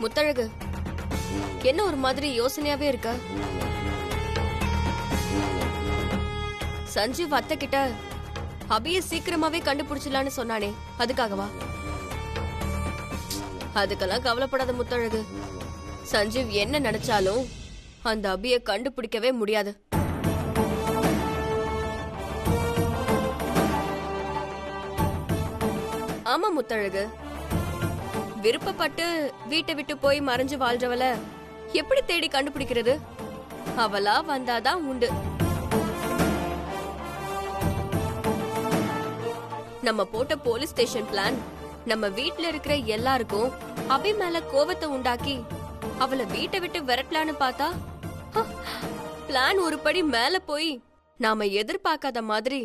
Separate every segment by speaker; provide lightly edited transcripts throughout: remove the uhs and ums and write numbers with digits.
Speaker 1: முத்தழகு, என்ன ஒரு மாதிரி யோசனையாவே இருக்க? சஞ்சீவ் அத்தை கிட்ட அபிய சீக்கிரமாவே கண்டுபிடிச்சலான்னு சொன்னானே, அதுக்காகவா? அதுக்கெல்லாம் கவலைப்படாத முத்தழகு. சஞ்சீவ் என்ன நினைச்சாலும் அந்த அபிய கண்டுபிடிக்கவே முடியாது. ஆமா முத்தழகு, விருப்பப்பட்டு வீட்டை விட்டு போய் மறைஞ்சு வாழ்றவள எப்படி தேடி கண்டுபிடிக்கிறது? அவளா வந்தாதான் உண்டு. நம்ம போட்ட போலீஸ் ஸ்டேஷன் பிளான் நம்ம வீட்ல இருக்கிற எல்லாருக்கும் அபி மேல கோவத்தை உண்டாக்கி அவளை வீட்டை விட்டு விரட்டலான்னு பார்த்தா பிளான் ஒரு படி மேல போய் நாம எதிர்பார்க்காத மாதிரி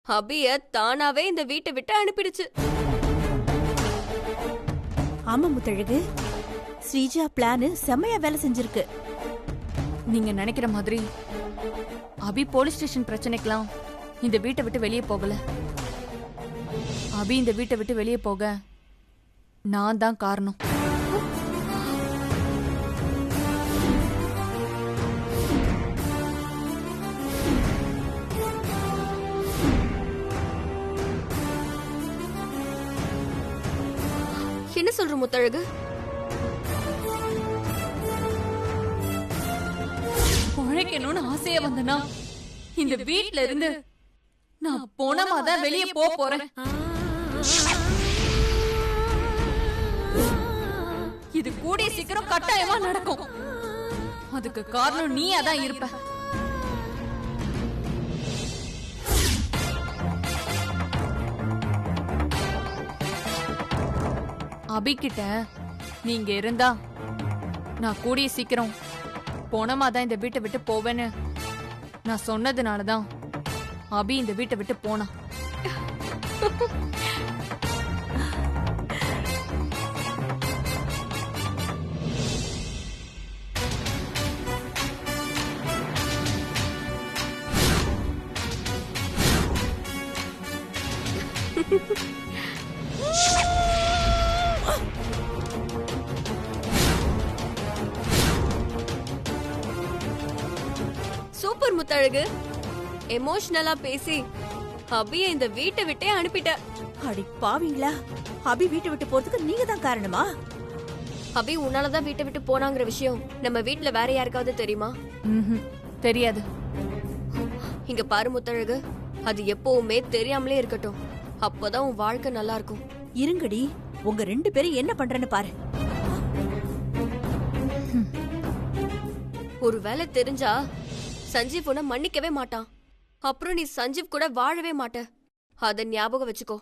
Speaker 1: அபிய தானாவே இந்த வீட்டை விட்டு அனுப்பிடுச்சு.
Speaker 2: ஆமா முத்தழகு, ஸ்ரீஜா பிளான் செம்மையா வேலை செஞ்சிருக்கு.
Speaker 3: நீங்க நினைக்கிற மாதிரி அபி போலீஸ் ஸ்டேஷன் பிரச்சனைக்கெல்லாம் இந்த வீட்டை விட்டு வெளியே போகல. அபி இந்த வீட்டை விட்டு வெளியே போக நான் தான் காரணம்.
Speaker 1: என்ன சொல்ற முத்தழகு?
Speaker 3: உழைக்கணும்னு ஆசையா வந்தனா இந்த வீட்ல இருந்து நான் போனமாதான் வெளியே போறேன். இது கூடிய சீக்கிரம் கட்டாயமா நடக்கும். அதுக்கு காரணம் நீ அதான் இருப்ப. அபிகிட்ட நீங்க இருந்தா நான் கூடிய சீக்கிரம் போனமாதான் இந்த வீட்டை விட்டு போவேன்னு நான் சொன்னதுனாலதான் அபி இந்த வீட்டை விட்டு போனா.
Speaker 1: சூப்பர் முத்தழகு, எமோஷனலா பேசி அபிய இந்த வீட்டை விட்டே அனுப்பிட்ட.
Speaker 2: அடி பாவீங்களா, அபி வீட்டை விட்டு போறதுக்கு நீங்க தான் காரணமா?
Speaker 1: அபி உன்னாலதான் வீட்டை விட்டு போனாங்கிற விஷயம் நம்ம வீட்ல வேற யாருக்காவது தெரியுமா?
Speaker 3: தெரியாது.
Speaker 1: இங்க பாரு முத்தழகு, அது எப்பவுமே தெரியாமலே இருக்கட்டும். அப்பதான் உன் வாழ்க்கை நல்லா இருக்கும்.
Speaker 2: இருங்கடி, உங்க 2 பேரும் என்ன பண்றேன்னு பாரு.
Speaker 1: ஒருவேளை தெரிஞ்சா சஞ்சீவ் உன்னை மன்னிக்கவே மாட்டான். அப்புறம் நீ சஞ்சீவ் கூட வாழவே மாட்ட. அத ஞாபகம் வச்சுக்கோ.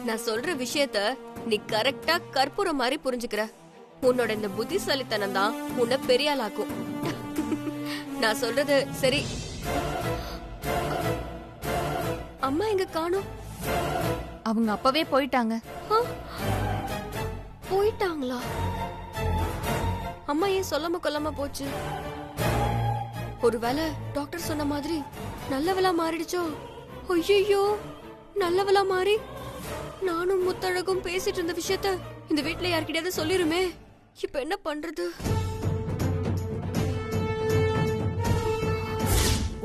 Speaker 1: நான் சொல்ற விஷயத்த நீ கரெக்டா கற்பூரம் மாதிரி புரிஞ்சுக்கிற. உன்னோட இந்த புத்திசாலித்தனம் தான் உன்னை பெரிய ஆளாக்கும். நான் சொல்றது சரி. அம்மா எங்க காணோம்?
Speaker 3: அவங்க அப்பவே போயிட்டாங்க.
Speaker 1: போயிட்டாங்களா? அம்மா ஏன் சொல்லாம கொல்லாம போச்சு? ஒருவேளை டாக்டர் சொன்ன மாதிரி நல்லவளா மாறிடுச்சோ? ஐயோ, நல்லவளா மாறி நானும் முத்தழகும் பேசிட்டு இருந்த விஷயத்த இந்த வீட்ல யார்கிட்டயாவது சொல்லிருமே. இப்ப என்ன பண்றது?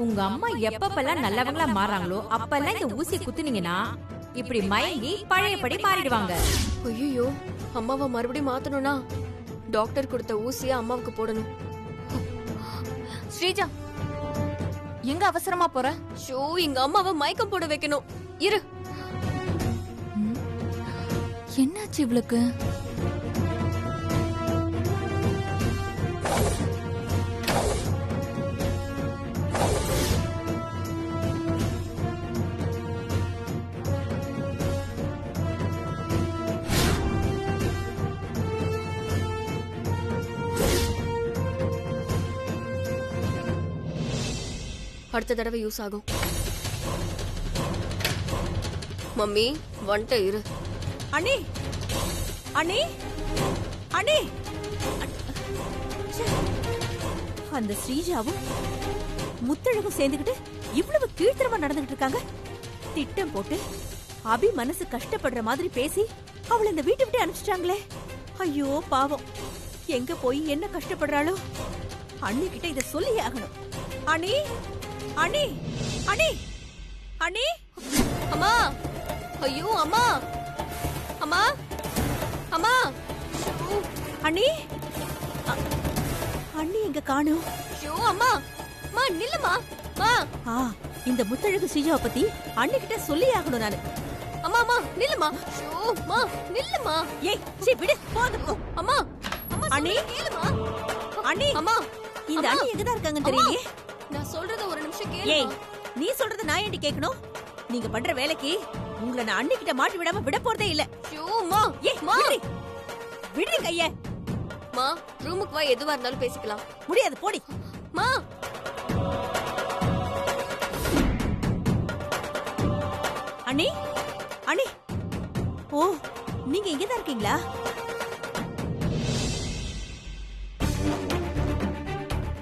Speaker 4: உங்க அம்மா எப்பப்பெல்லாம் நல்லவங்களா மாறாங்களோ அப்பெல்லாம் இந்த ஊசியை குத்துனீங்கன்னா இப்படி மயங்கி பழையபடி மாறிடுவாங்க.
Speaker 1: ஐயோ, அம்மாவை மறுபடியும் மாத்தணும்னா டாக்டர் கொடுத்த ஊசிய அம்மாவுக்கு போடணும்.
Speaker 3: ஸ்ரீஜா, எங்க அவசரமா போற?
Speaker 1: ஷோ, எங்க அம்மாவை மயக்கம் போட வைக்கணும். இரு.
Speaker 3: என்னாச்சு இவளுக்கு?
Speaker 1: அடுத்த தடவை யூஸ் ஆகும். மம்மி வந்துட்ட, இரு.
Speaker 2: அண்ணே, அண்ணே, அண்ணே, அந்த ஸ்ரீஜாவும் முத்தழகும் சேர்ந்துகிட்டு இவ்வளவு கீழ்த்தரமா நடந்துகிட்டு இருக்காங்க. திட்டம் போட்டு அபி மனசு கஷ்டப்படுற மாதிரி பேசி அவளை இந்த வீட்டை விட்டு அனுப்பிச்சிட்டாங்களே. ஐயோ பாவம், எங்க போய் என்ன கஷ்டப்படுறாளோ. அண்ணி கிட்ட இத சொல்லி ஆகணும். அண்ணி, அண்ணி, அண்ணி, அண்ணி,
Speaker 1: அம்மா, ஐயோ அம்மா, அம்மா, அம்மா,
Speaker 2: அண்ணி, அண்ணி எங்க காணோம்.
Speaker 1: ஐயோ அம்மா, அம்மா நில்லுமா, அம்மா,
Speaker 2: இந்த முத்தழகு ஸ்ரீஜாவை பத்தி அண்ணி கிட்ட சொல்லி ஆகணும் நானு.
Speaker 1: அம்மா, அம்மா நில்லுமா, ஐயோ அம்மா நில்லுமா,
Speaker 2: ஏய் சீ விடு, போதும் போ.
Speaker 1: அம்மா, அம்மா
Speaker 2: அண்ணி,
Speaker 1: கேளுமா,
Speaker 2: அண்ணி,
Speaker 1: அம்மா,
Speaker 2: இந்த அண்ணி எங்க தான் இருக்காங்கன்னு தெரியலையே.
Speaker 1: நான் சொல்றத ஒரு நிமிஷம்
Speaker 2: ஏய்,
Speaker 1: கேளு.
Speaker 2: நீ சொல்றத நான் ஏன்டி கேட்கணும்? நீங்க பண்ற வேலைக்கு உங்களை நான் அண்ணி கிட்ட மாட்டி விடாம விட போறதே இல்ல.
Speaker 1: ஐயோ அம்மா,
Speaker 2: ஏய் விடுடி, விடுடி கைய.
Speaker 1: அம்மா ரூமுக்கு வா, எதுவா இருந்தாலும் பேசிக்கலாம்.
Speaker 2: முடியாது, போடி.
Speaker 1: அம்மா,
Speaker 2: அண்ணி, அண்ணி, ஓ நீங்க இங்க தான் இருக்கீங்களா?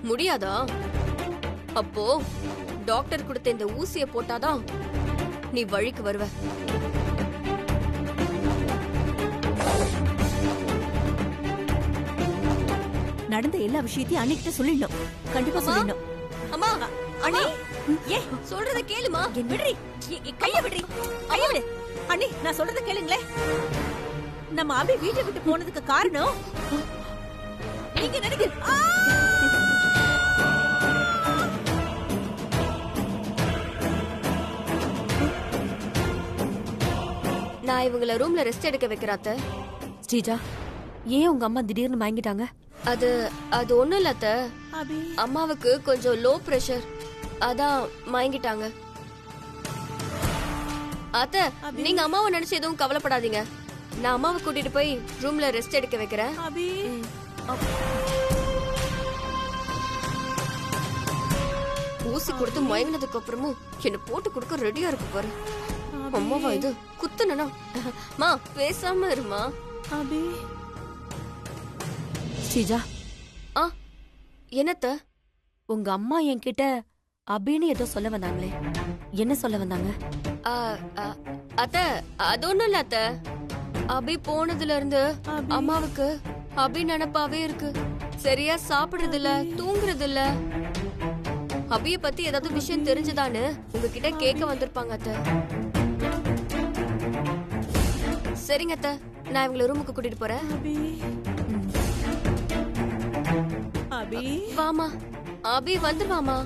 Speaker 1: முடியாதா? அப்போ டாக்டர் கொடுத்த இந்த ஊசிய போட்டாதான் நீ வழிக்கு வருவ.
Speaker 2: நடந்த எல்லா விஷயத்தையும் அண்ணி கிட்ட சொல்லிடணும். கண்டிப்பா சொல்லிடணும்.
Speaker 1: அம்மா,
Speaker 2: அண்ணி, ஏ
Speaker 1: சொல்றத கேளுமா.
Speaker 2: விடுறி, கைய விடுறி, கைய விடு. அண்ணி நான் சொல்றத கேளுங்களே. நம்ம அபி வீட்டை விட்டு போனதுக்கு காரணம் நீங்க நினைக்க.
Speaker 1: நான் இவங்கள ரூம்ல ரெஸ்ட் எடுக்க வைக்கிறாத்த.
Speaker 5: ஸ்ரீஜா, ஏன் உங்க அம்மா திடீர்னு மயங்கிட்டாங்க?
Speaker 1: அது அது ஒண்ணும் இல்ல அத்த.
Speaker 2: அபி,
Speaker 1: அம்மாவுக்கு கொஞ்சம் லோ பிரஷர், அதான் மயங்கிட்டாங்க. அத்த, நீங்க அம்மாவை நினைச்சு எதுவும் கவலைப்படாதீங்க. நான் அம்மாவை கூட்டிட்டு போய் ரூம்ல ரெஸ்ட் எடுக்க வைக்கிறேன்.
Speaker 2: அபி,
Speaker 1: ஊசி கொடுத்து மயங்கினதுக்கு அப்புறமும் என்ன போட்டு கொடுக்க ரெடியா இருக்கு பாரு. அம்மாவா இது குத்துனா? மா பேசாம இருமா.
Speaker 2: அபி,
Speaker 5: ஸ்ரீஜா,
Speaker 1: ஆ என்னத்த?
Speaker 5: உங்க அம்மா என்கிட்ட அபின்னு ஏதோ சொல்ல வந்தாங்களே, என்ன சொல்ல வந்தாங்க?
Speaker 1: ஆ, ஆ, அத்த அது ஒண்ணும் இல்ல அத்த. அபி போனதுல இருந்து அம்மாவுக்கு அபி நினைப்பாவே இருக்கு. சரியா சாப்பிடுறது இல்ல, தூங்குறது இல்ல. அபிய பத்தி ஏதாவது விஷயம் தெரிஞ்சுதான்னு உங்ககிட்ட கேட்க வந்திருப்பாங்க அத்த. சரிங்க அத்த, நான் இவங்கள ரூமுக்கு கூட்டிட்டு போறேன்.
Speaker 2: அபி, அபி,
Speaker 1: வாமா அபி, வந்துருவாமா.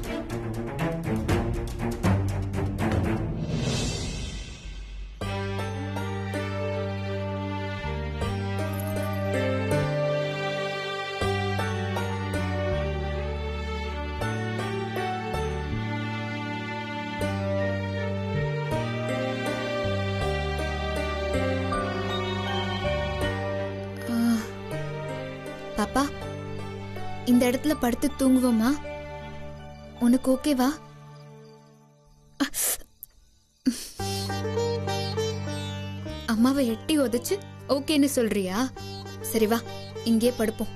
Speaker 6: பாப்பா, இந்த இடத்துல படுத்து தூங்குவோமா? உனக்கு ஓகேவா? அம்மாவை எட்டி உதைச்சு ஓகேன்னு சொல்றியா? சரி வா, இங்கே படுப்போம்.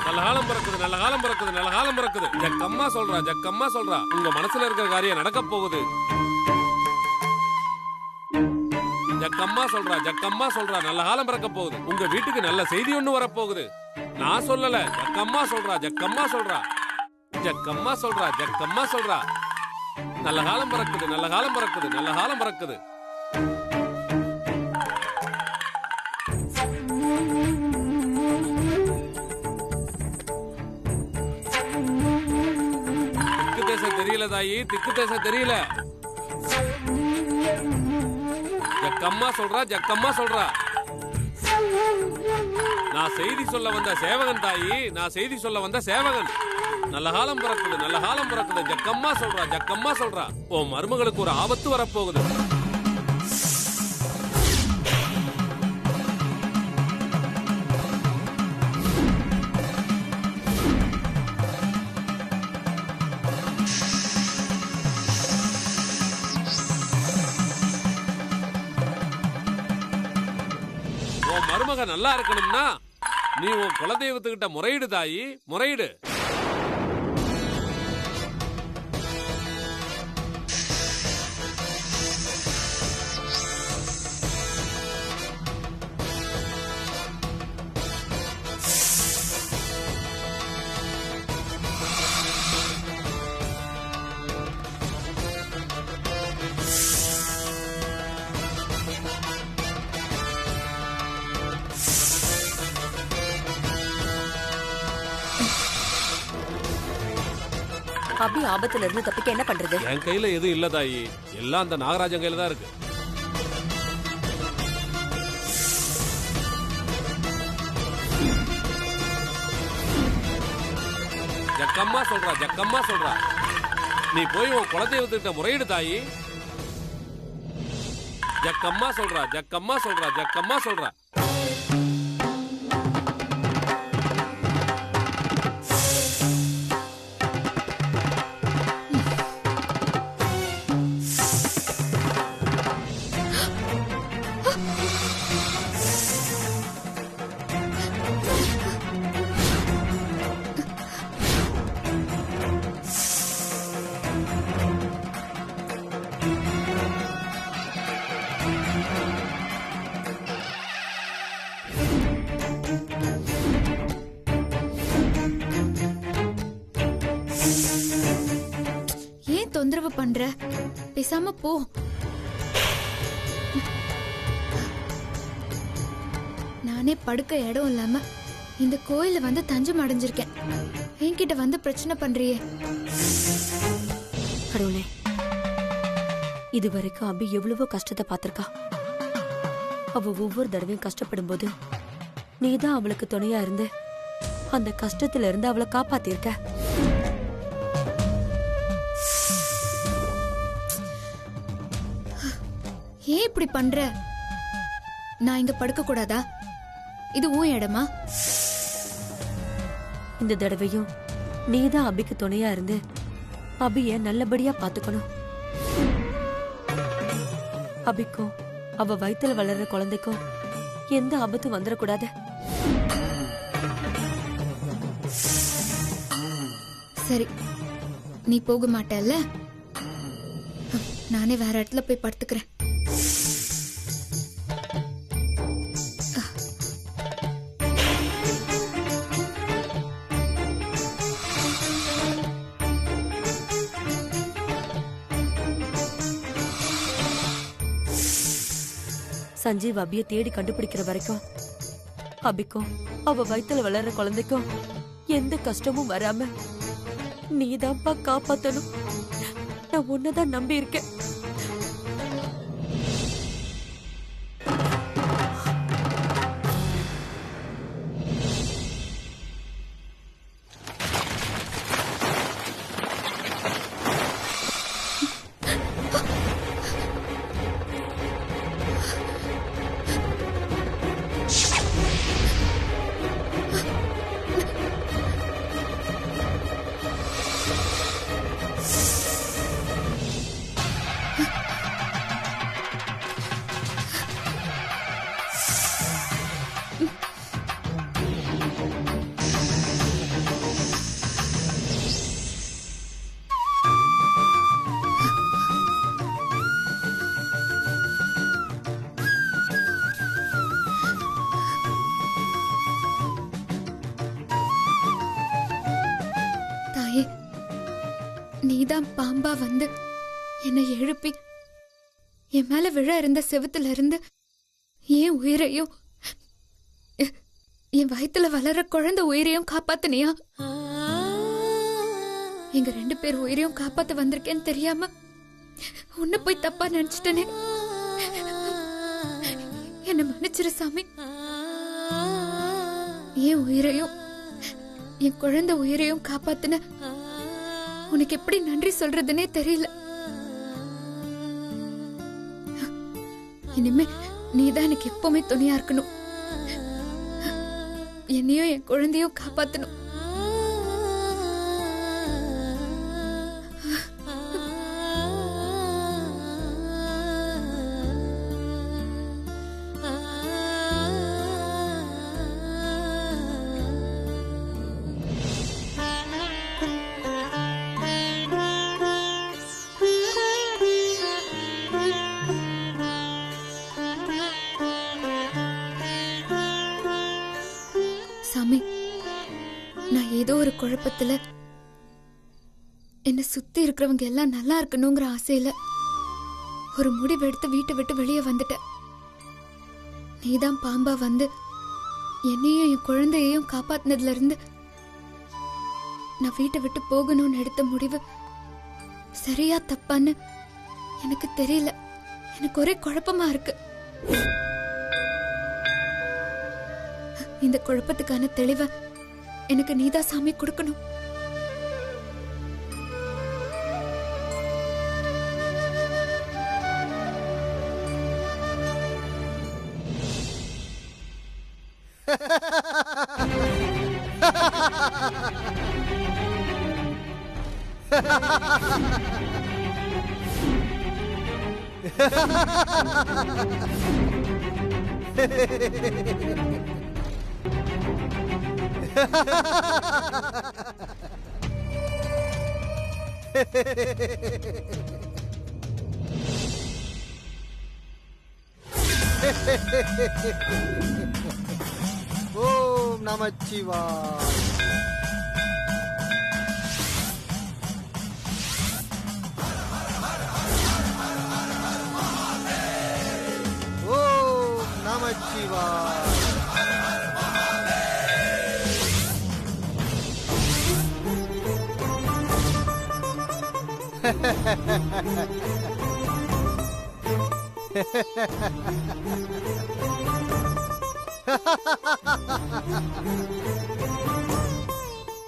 Speaker 7: நல்ல காலம் பிறக்குது, நல்ல காலம் பிறக்குது, நல்ல காலம் பிறக்குது. ஜக்கம்மா சொல்றா, ஜக்கம்மா சொல்றா, உங்க மனசுல இருக்கிற காரியம் நடக்க போகுது. ஜக்கம்மா சொல்றா, ஜக்கம்மா சொல்றா, நல்ல காலம் பிறக்க போகுது. உங்க வீட்டுக்கு நல்ல செய்தி ஒண்ணு வரப்போகுது. நான் சொல்லல, ஜக்கம்மா சொல்றா, ஜக்கம்மா சொல்றா, ஜக்கம்மா சொல்றா, ஜக்கம்மா சொல்றா. நல்ல காலம் பிறக்குது, நல்ல காலம் பிறக்குது, நல்ல காலம் பிறக்குது. தெரியல தாயி, திக்கு தேச தெரியல. ஜக்கம்மா சொல்றா, ஜக்கம்மா சொல்றா. நான் செய்தி சொல்ல வந்த சேவகன் தாயி, நான் செய்தி சொல்ல வந்த சேவகன். நல்ல காலம் பிறக்குது, நல்ல காலம் பிறக்குது. ஜக்கம்மா சொல்றா, ஜக்கம்மா சொல்றா. உன் மருமகளுக்கு ஒரு ஆபத்து வரப்போகுது. மருமக நல்லா இருக்கணும்னா நீ உன் குலதெய்வத்துக்கிட்ட முறையிடு தாயி, முறையிடு.
Speaker 5: அபி ஆபத்துல இருந்து தப்பிக்க என்ன பண்றது?
Speaker 7: என் கையில எதுவும் இல்ல தாயி, எல்லாம் அந்த நாகராஜன் கையில தான் இருக்கு. ஜக்கம்மா சொல்றா, ஜக்கம்மா சொல்றா, நீ போய் உன் குலதெய்வத்திட்ட முறையிடு தாயி. ஜக்கம்மா சொல்றா, ஜக்கம்மா சொல்றா, ஜக்கம்மா சொல்றா.
Speaker 6: தொந்தரவு பண்ற, பேசாம போ. நானே படுக்க இடம் இல்லாம இந்த கோயில வந்து தஞ்சம் அடைஞ்சிருக்கேன். என்கிட்ட வந்து பிரச்சனை பண்றியே.
Speaker 5: கடவுளே, இது வரைக்கும் அபி எவ்வளவோ கஷ்டத்தை பார்த்திருக்கா. அவ ஒவ்வொரு தடவையும் கஷ்டப்படும் போது நீதான் அவளுக்கு துணையா இருந்து அந்த கஷ்டத்துல இருந்து அவளை காப்பாத்திருக்க.
Speaker 6: ஏன் இப்படி பண்ற? நான் இங்க படுக்க கூடாதா? இது உன் இடமா?
Speaker 5: இந்த தடவையும் நீதான் அபிக்கு துணையா இருந்து அபிய நல்லபடியா பாத்துக்கணும். அபிக்கும் அவ வயித்துல வளர்ற குழந்தைக்கும் எந்த ஆபத்தும் வந்துடக்கூடாது.
Speaker 6: சரி, நீ போக மாட்டல்ல? நானே வேற இடத்துல போய் படுத்துக்கிறேன்.
Speaker 5: சஞ்சீவ் அபிய தேடி கண்டுபிடிக்கிற வரைக்கும் அபிக்கும் அவ வயித்துல வளர்ற குழந்தைக்கும் எந்த கஷ்டமும் வராம நீதான்ப்பா காப்பாத்தணும். நான் உன்னதான் நம்பி இருக்கேன். நீதான் பாம்பா வந்து என்னை எழுப்பி என் மேல விழ இருந்த செவுத்துல இருந்து என் உயிரையும் என் வயித்துல வளர குழந்தை உயிரையும் காப்பாத்தினியா? எங்க 2 பேர் உயிரையும் காப்பாத்த வந்திருக்கேன்னு தெரியாம உன்னை போய் தப்பா நினைச்சிட்டனே. என்ன மன்னிச்சிரு சாமி. என் உயிரையும் என் குழந்தை உயிரையும் காப்பாத்தின உனக்கு எப்படி நன்றி சொல்றதுன்னே தெரியல. இனிமே நீதான் எனக்கு எப்பவுமே துணையா இருக்கணும். என்னையும் என் குழந்தையும் காப்பாத்தணும்.
Speaker 6: குழப்பத்துல என்ன சுத்தி இருக்கிறவங்க எல்லாம் நல்லா இருக்கணுங்கிற ஆசையில ஒரு முடிவெடுத்து வீட்டை விட்டு வெளியே வந்துட்டேன். நீதான் பாம்பா வந்து என்னையும் என் குழந்தையையும் காப்பாத்தினதுல இருந்து நான் வீட்டை விட்டு போகணும்னு எடுத்த முடிவு சரியா தப்பான்னு எனக்கு தெரியல. எனக்கு ஒரே குழப்பமா இருக்கு. இந்த குழப்பத்துக்கான தெளிவை எனக்கு நீதான் சாமி கொடுக்கணும்.
Speaker 8: ஓம் நமச்சிவாய. ஓம் நமச்சிவாய.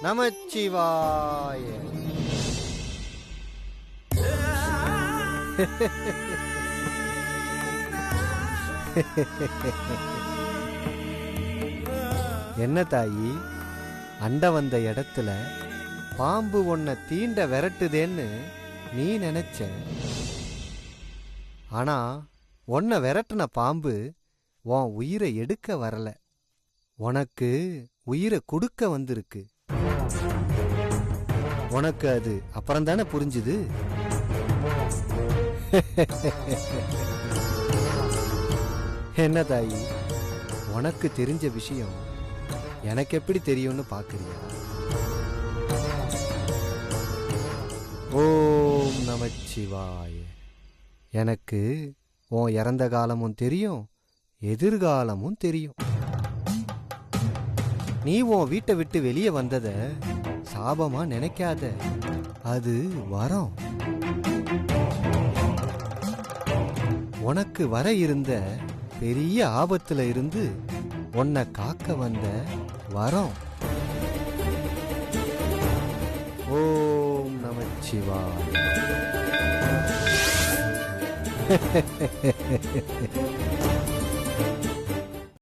Speaker 8: நமச்சிவாய. என்ன தாயி, அண்ட வந்த இடத்துல பாம்பு உன்னை தீண்ட விரட்டுதேன்னு நீ நினைச்ச. ஆனா உன்னை விரட்டுன பாம்பு உன் உயிரை எடுக்க வரல, உனக்கு உயிரை கொடுக்க வந்திருக்கு. உனக்கு அது அப்புறம்தானே புரிஞ்சுது? என்ன தாயி, உனக்கு தெரிஞ்ச விஷயம் எனக்கு எப்படி தெரியும்னு பாக்குறியா? ஓம் நமச்சிவாய. எனக்கு உன் இறந்த காலமும் தெரியும், எதிர்காலமும் தெரியும். நீ உன் வீட்டை விட்டு வெளியே வந்தத சாபமா நினைக்காத, அது வரம். உனக்கு வர இருந்த பெரிய ஆபத்துல இருந்து உன்னை காக்க வந்த வரம். ஓம் நமச்சிவாய.